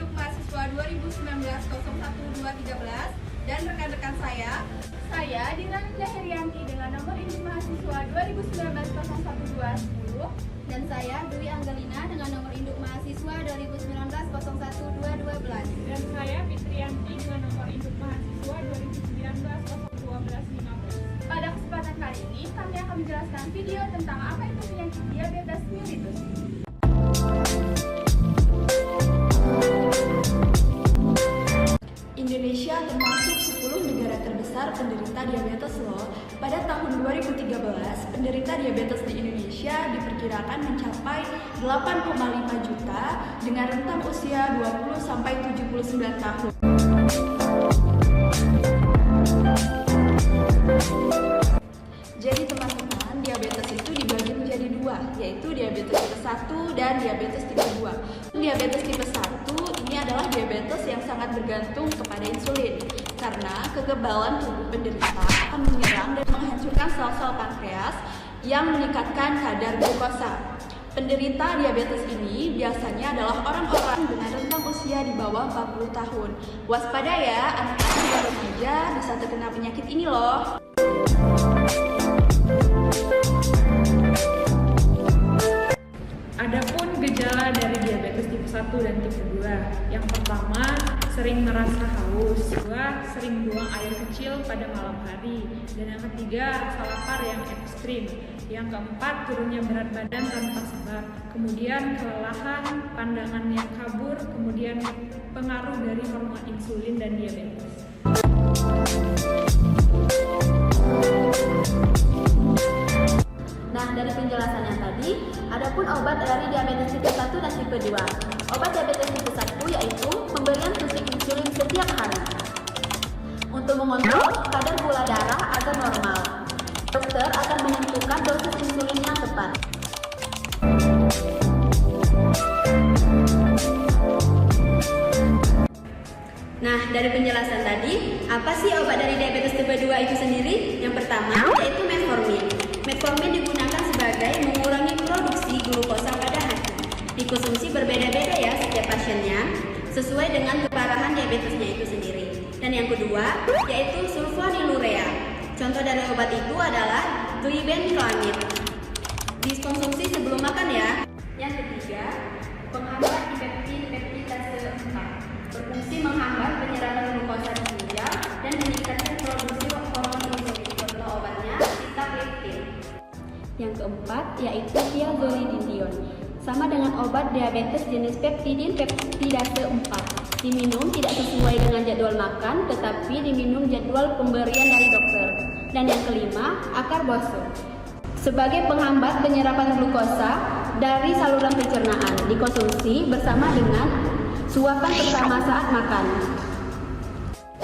induk mahasiswa 2019-01-213 dan rekan-rekan saya. Saya Dinanda Herianti dengan nomor induk mahasiswa 2019-01-210. Dan saya Dwi Anggelina dengan nomor induk mahasiswa 2019-01-212. Dan saya Fitrianti dengan nomor induk mahasiswa 2019-01215. Pada kesempatan kali ini kami akan menjelaskan video tentang apa itu penyakit diabetes mellitus. Indonesia termasuk 10 negara terbesar penderita diabetes loh. Pada tahun 2013, penderita diabetes di Indonesia diperkirakan mencapai 8,5 juta dengan rentang usia 20 sampai 79 tahun. Jadi teman-teman, diabetes itu dibagi menjadi dua, yaitu diabetes tipe 1 dan diabetes tipe 2. Diabetes tipe 1 ini adalah diabetes yang sangat bergantung kepada insulin, karena kekebalan tubuh penderita akan menyerang dan menghancurkan sel-sel pankreas yang meningkatkan kadar glukosa. Penderita diabetes ini biasanya adalah orang-orang dengan rentang usia di bawah 40 tahun. Waspada ya, anak-anak baru saja bisa terkena penyakit ini loh. Adapun gejala dari diabetes tipe 1 dan tipe 2. Yang pertama, sering merasa haus. Kedua, sering buang air kecil pada malam hari. Dan yang ketiga, rasa lapar yang ekstrim. Yang keempat, turunnya berat badan tanpa sebab. Kemudian kelelahan, pandangan yang kabur, kemudian pengaruh dari hormon insulin dan diabetes. Nah, dari penjelasannya tadi, adapun obat dari diabetes tipe 1 dan tipe 2. Obat diabetes tipe 1 yaitu pemberian suntik insulin setiap hari untuk mengontrol kadar gula darah agar normal. Dokter akan menentukan dosis insulin yang tepat. Nah, dari penjelasan tadi, apa sih obat dari diabetes tipe 2 itu sendiri? Yang pertama, yaitu metformin. Metformin digunakan sebagai mengurangi produksi glukosa pada hati. Dikonsumsi berbeda-beda ya setiap pasiennya, sesuai dengan keparahan diabetesnya itu sendiri. Dan yang kedua, yaitu sulfonylurea. Contoh dari obat itu adalah glibenclamid. Dikonsumsi sebelum makan ya. Yang ketiga, penghambat peptidase 4. Berfungsi menghambat penyerapan glukosa di ginjal dan meningkatkan produksi hormon insulin. Contoh obatnya sitagliptin. Yang keempat yaitu thiazolidinedion. Sama dengan obat diabetes jenis peptidase 4. Diminum tidak sesuai dengan jadwal makan, tetapi diminum jadwal pemberian dari dokter. Dan yang kelima, acarbose. Sebagai penghambat penyerapan glukosa dari saluran pencernaan, dikonsumsi bersama dengan suapan pertama saat makan.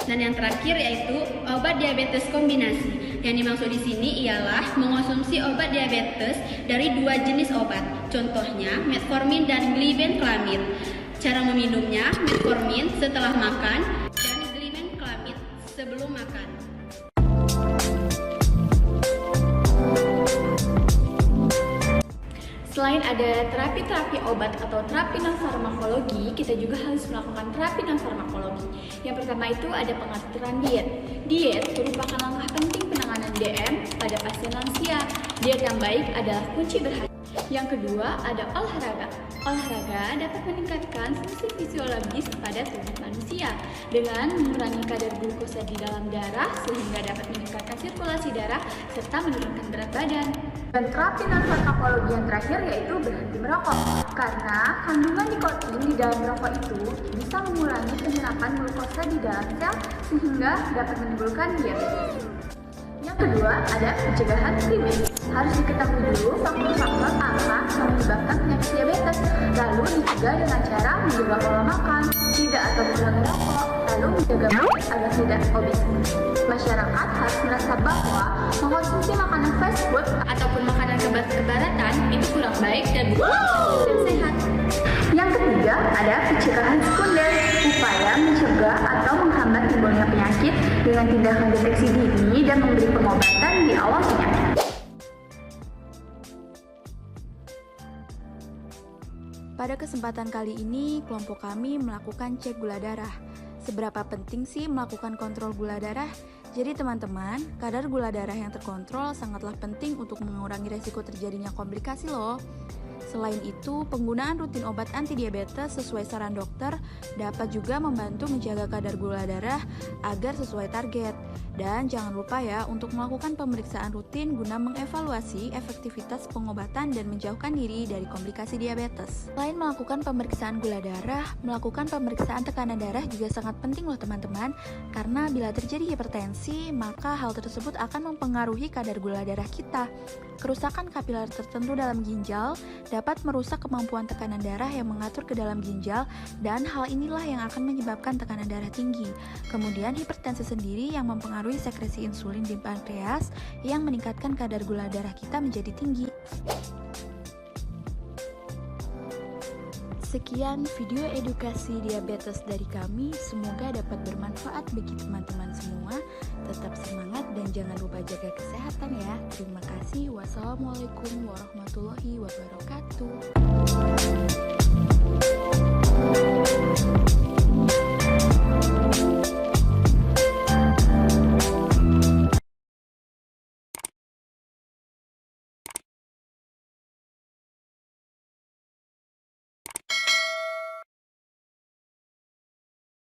Dan yang terakhir yaitu obat diabetes kombinasi. Yang dimaksud di sini ialah mengonsumsi obat diabetes dari dua jenis obat. Contohnya metformin dan glibenclamid. Cara meminumnya, metformin setelah makan dan glibenclamid sebelum makan. Selain ada terapi-terapi obat atau terapi non-farmakologi, kita juga harus melakukan terapi non-farmakologi. Yang pertama itu ada pengaturan diet. Diet merupakan langkah penting penanganan DM pada pasien lansia. Diet yang baik adalah kunci berhasil. Yang kedua ada olahraga. Olahraga dapat meningkatkan fungsi fisiologis pada tubuh manusia dengan mengurangi kadar glukosa di dalam darah sehingga dapat meningkatkan sirkulasi darah serta menurunkan berat badan. Dan terapi non-farmakologi yang terakhir yaitu berhenti merokok. Karena kandungan nikotin di dalam rokok itu bisa mengurangi penyerapan glukosa di dalam sel sehingga dapat menimbulkan diabetes. Yang kedua ada pencegahan primer. Harus diketahui dulu faktor-faktor apa yang menyebabkan penyakit diabetes. Lalu dicegah dengan cara menjaga pola makan, tidak atau mengurangi rokok, lalu menjaga badan agar tidak obes. Masyarakat harus merasa bahwa mengkonsumsi makanan fast food ataupun makanan kebaratan itu kurang baik dan bukan sehat. Yang ketiga ada pencegahan sekunder, upaya mencegah atau menghambat timbulnya penyakit dengan tindakan deteksi dini dan memberi pengobatan di awal penyakit. Pada kesempatan kali ini, kelompok kami melakukan cek gula darah. Seberapa penting sih melakukan kontrol gula darah? Jadi teman-teman, kadar gula darah yang terkontrol sangatlah penting untuk mengurangi resiko terjadinya komplikasi loh. Selain itu, penggunaan rutin obat antidiabetes sesuai saran dokter dapat juga membantu menjaga kadar gula darah agar sesuai target. Dan jangan lupa ya untuk melakukan pemeriksaan rutin guna mengevaluasi efektivitas pengobatan dan menjauhkan diri dari komplikasi diabetes. Selain melakukan pemeriksaan gula darah, melakukan pemeriksaan tekanan darah juga sangat penting loh teman-teman, karena bila terjadi hipertensi, maka hal tersebut akan mempengaruhi kadar gula darah kita. Kerusakan kapiler tertentu dalam ginjal dapat merusak kemampuan tekanan darah yang mengatur ke dalam ginjal, dan hal inilah yang akan menyebabkan tekanan darah tinggi. Kemudian hipertensi sendiri yang mempengaruhi sekresi insulin di pankreas yang meningkatkan kadar gula darah kita menjadi tinggi. Sekian video edukasi diabetes dari kami, semoga dapat bermanfaat bagi teman-teman semua. Tetap semangat dan jangan lupa jaga kesehatan ya. Terima kasih. Wassalamualaikum warahmatullahi wabarakatuh.